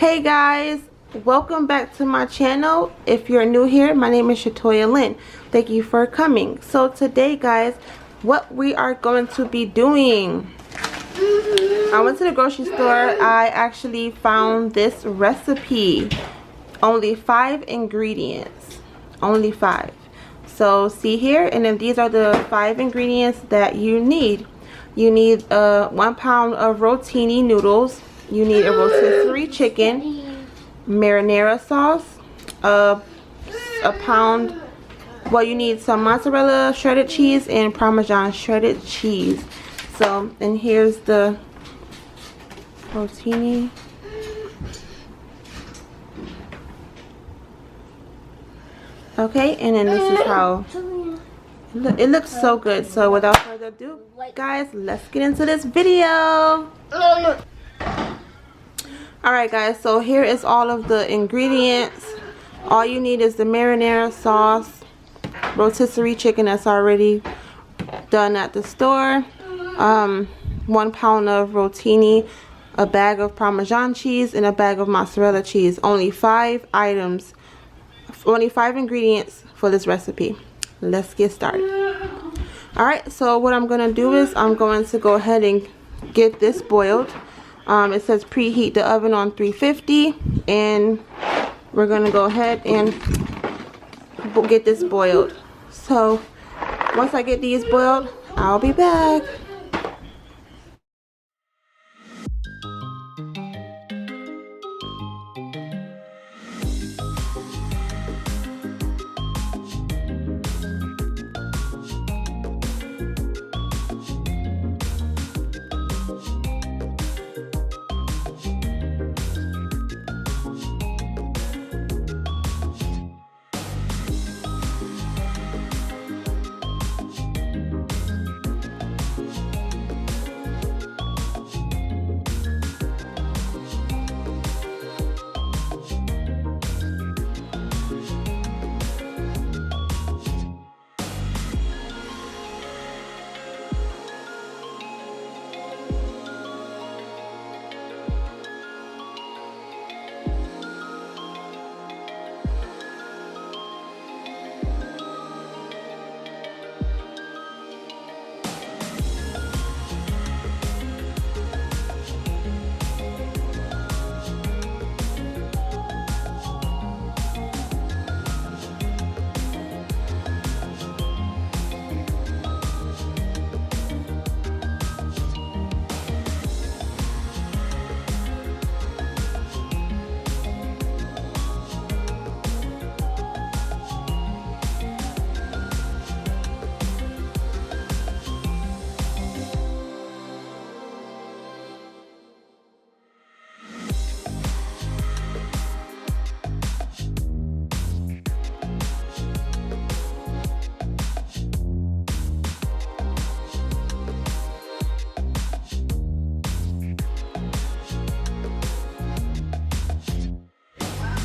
Hey guys, welcome back to my channel. If you're new here, my name is Shatoya Lynn. Thank you for coming. So today guys, what we are going to be doing, I went to the grocery store. I actually found this recipe. Only 5 ingredients, only 5. So see here, and then these are the 5 ingredients that you need. You need 1 pound of rotini noodles. You need a rotisserie chicken, marinara sauce, a pound. Well, you need some mozzarella shredded cheese and Parmesan shredded cheese. So, and here's the rotini. Okay, and then this is how it looks. So good. So without further ado, guys, let's get into this video. Alright guys, so here is all of the ingredients. All you need is the marinara sauce, rotisserie chicken that's already done at the store, 1 pound of rotini, a bag of Parmesan cheese, and a bag of mozzarella cheese. Only 5 items, only 5 ingredients for this recipe. Let's get started. Alright, so what I'm going to do is I'm going to go ahead and get this boiled. It says preheat the oven on 350, and we're going to go ahead and get this boiled. So once I get these boiled, I'll be back.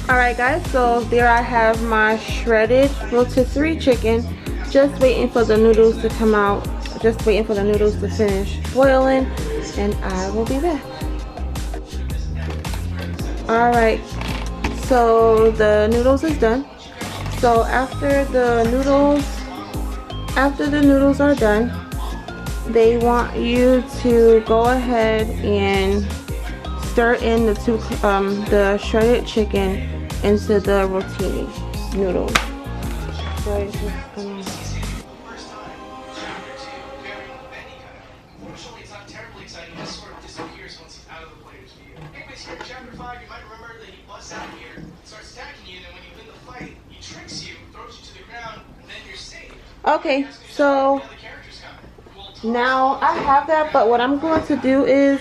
Alright guys, so there I have my shredded rotisserie chicken. Just waiting for the noodles to come out. Just waiting for the noodles to finish boiling, and I will be back. Alright, so the noodles is done. So after the noodles are done, they want you to go ahead and stir in the shredded chicken into the rotini noodles. So it's just gonna... Unfortunately, it's not terribly exciting. This sort of disappears once he's out of the player's view. Anyways, here in Chapter 5, you might remember that he busts out here, starts attacking you, and then when you win the fight, he tricks you, throws you to the ground, and then you're saved. Okay, so now I have that, but what I'm going to do is,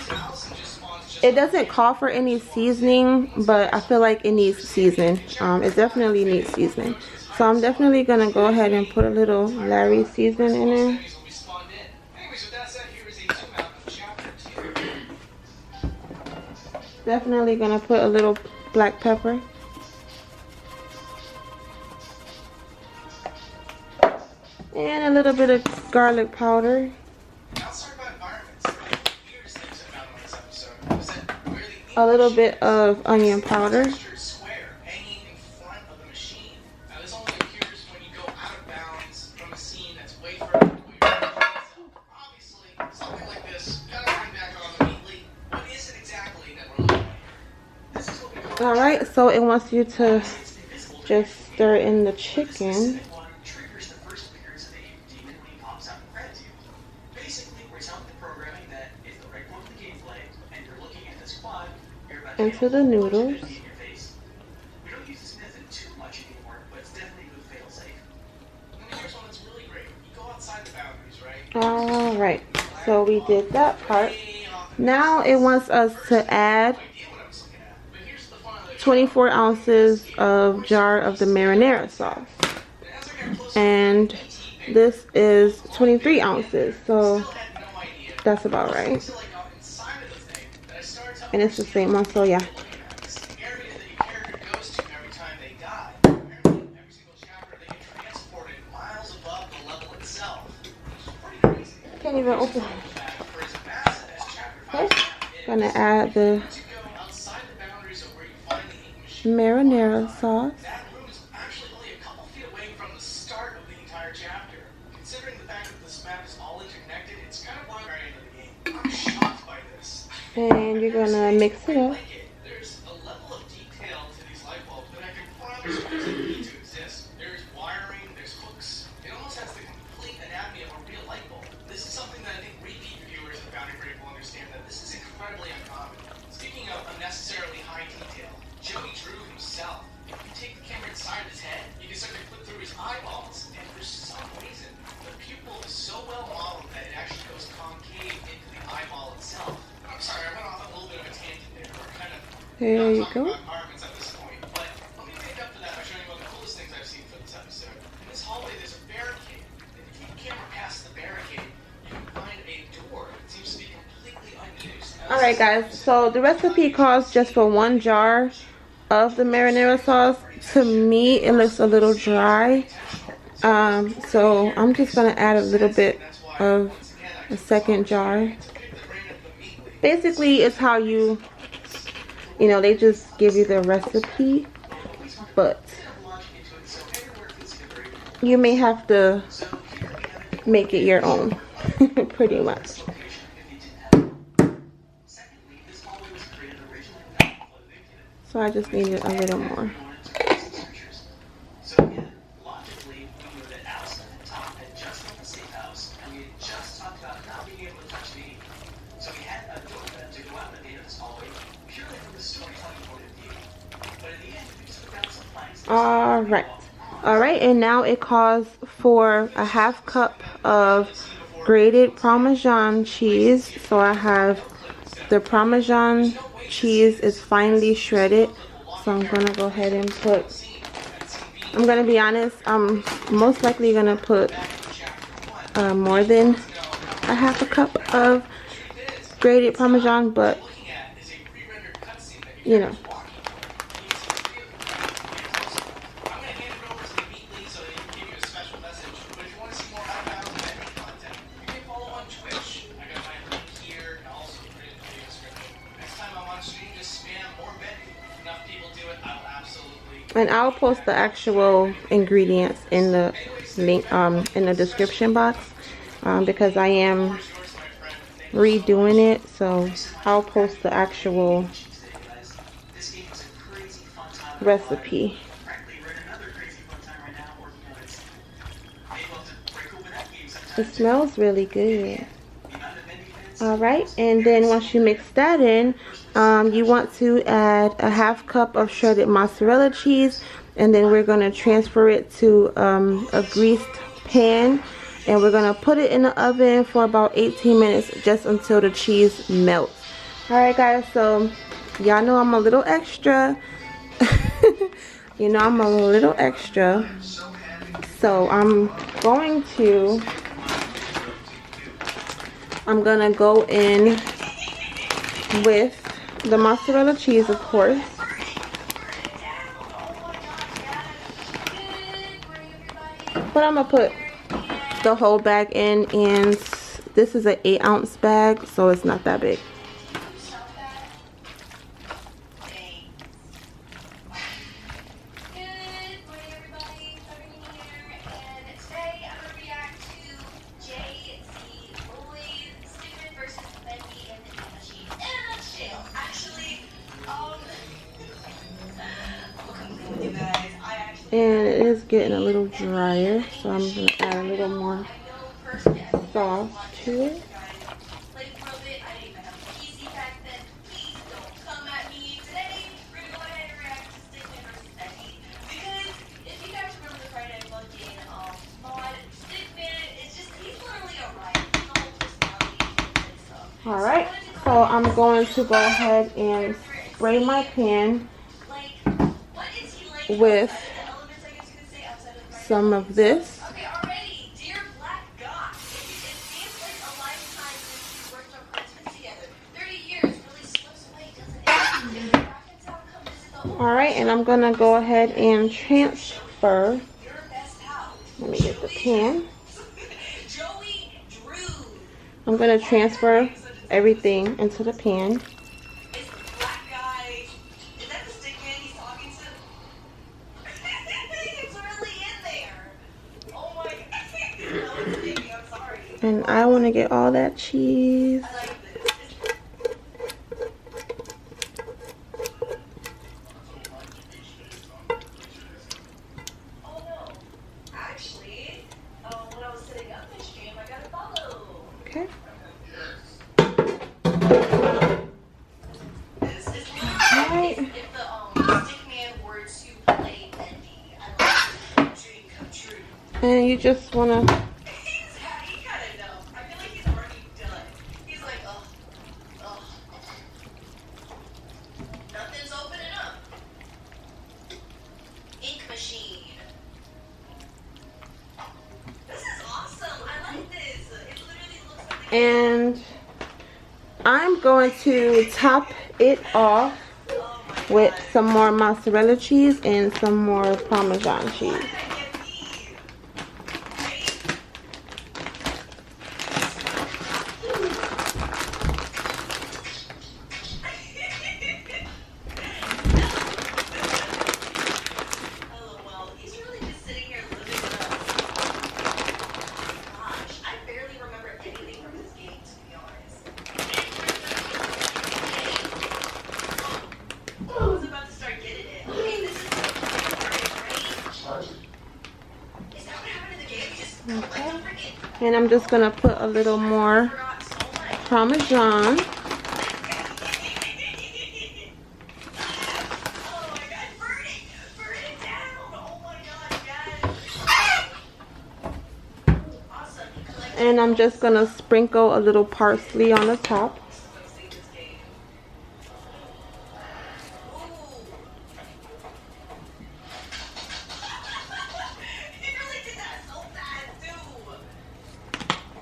it doesn't call for any seasoning, but I feel like it needs seasoning. It definitely needs seasoning. So I'm definitely going to go ahead and put a little Larry seasoning in there. Definitely going to put a little black pepper. And a little bit of garlic powder. a little bit of onion powder. Square hanging in front of the machine. Now this only appears when you go out of bounds from a scene that's way further away from the scene itself. Obviously, something like this gotta turn back on immediately. What is it exactly that we're looking at here? This is what we call. Alright, so it wants you to just stir in the chicken. Triggers the first appearance of the demon when he pops out in gratitude. Basically, we're telling the programming that if the right point of the gameplay and you're looking at this quad, you're about to Into the noodles. in your face. We don't use this method too much anymore, but it's definitely a good fail safe. And then here's one that's really great. You go outside the boundaries, right? Alright, so we did that part. Now it wants us to add 24 ounces of jar of the marinara sauce. And this is 23 ounces, so that's about right. And it's the same one, so yeah. Can't even open it. Okay, gonna add the marinara sauce. That room is actually only a couple feet away from the start of the entire chapter. Considering the fact that this map is all interconnected, it's kind of blind right into the game. I'm shocked by this. And you're gonna mix it up. There's a level of detail to these light bulbs that I can promise you doesn't need to exist. There's wiring, there's hooks. It almost has the complete anatomy of a real light bulb. This is something that I think repeat viewers of Bounty Break will understand that this is incredibly uncommon. Speaking of unnecessarily high detail, Joey Drew himself, if you take the camera inside his head, you can start to clip through his eyeballs, and for some reason, the pupil is so well modeled that it actually goes concave into the eyeball itself. I'm sorry, I went off a little bit of a tangent there. We're kind of There you talking go. about garments at this point, but let me make up for that by showing you one of the coolest things I've seen for this episode. In this hallway, there's a barricade. If you keep the camera past the barricade, you can find a door that seems to be completely unused. Alright guys, so the recipe calls just for 1 jar of the marinara sauce. To me it looks a little dry, so I'm just gonna add a little bit of a second jar. Basically it's how you know, they just give you the recipe, but you may have to make it your own. Pretty much. So I just needed a little more. So again, logically, we knew that Allison and Tom had just left the safe house, and we had just talked about not being able to touch the ink. So we had a door to go out the end of this hallway, purely from the storytelling point of view. But in the end, we just put down some planks. Alright, and now it calls for a 1/2 cup of grated Parmesan cheese. So I have the Parmesan cheese is finely shredded, so I'm gonna go ahead and put, I'm gonna be honest, I'm most likely gonna put more than a 1/2 cup of grated Parmesan, but you know. And I'll post the actual ingredients in the link in the description box, because I am redoing it, so I'll post the actual recipe. It smells really good. Alright, and then once you mix that in, you want to add a 1/2 cup of shredded mozzarella cheese, and then we're going to transfer it to a greased pan, and we're going to put it in the oven for about 18 minutes, just until the cheese melts. Alright guys, so y'all know I'm a little extra. You know I'm a little extra, so I'm gonna go in with the mozzarella cheese, of course. But I'm gonna put the whole bag in, and this is an 8-ounce bag, so it's not that big. And it is getting a little drier, so I'm going to add a little more sauce to it. Alright, so I'm going to go ahead and spray my pan with some of this. Alright, and I'm going to go ahead and transfer. Let me get the pan. I'm going to transfer everything into the pan. And I want to get all that cheese. Okay. Alright. And you just want to and I'm going to top it off with some more mozzarella cheese and some more Parmesan cheese. Okay. And I'm just gonna put a little more Parmesan. And I'm just gonna sprinkle a little parsley on the top.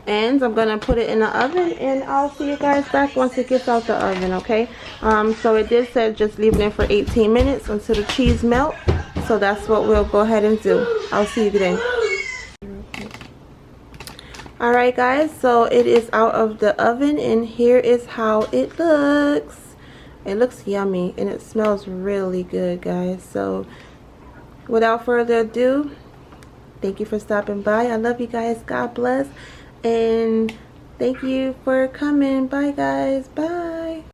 And I'm gonna put it in the oven, and I'll see you guys back once it gets out the oven. Okay, so it did say just leave it in for 18 minutes until the cheese melt, so that's what we'll go ahead and do. I'll see you then. Alright guys, so it is out of the oven, and here is how it looks. It looks yummy and it smells really good, guys. So without further ado, thank you for stopping by. I love you guys. God bless. And thank you for coming. Bye guys. Bye.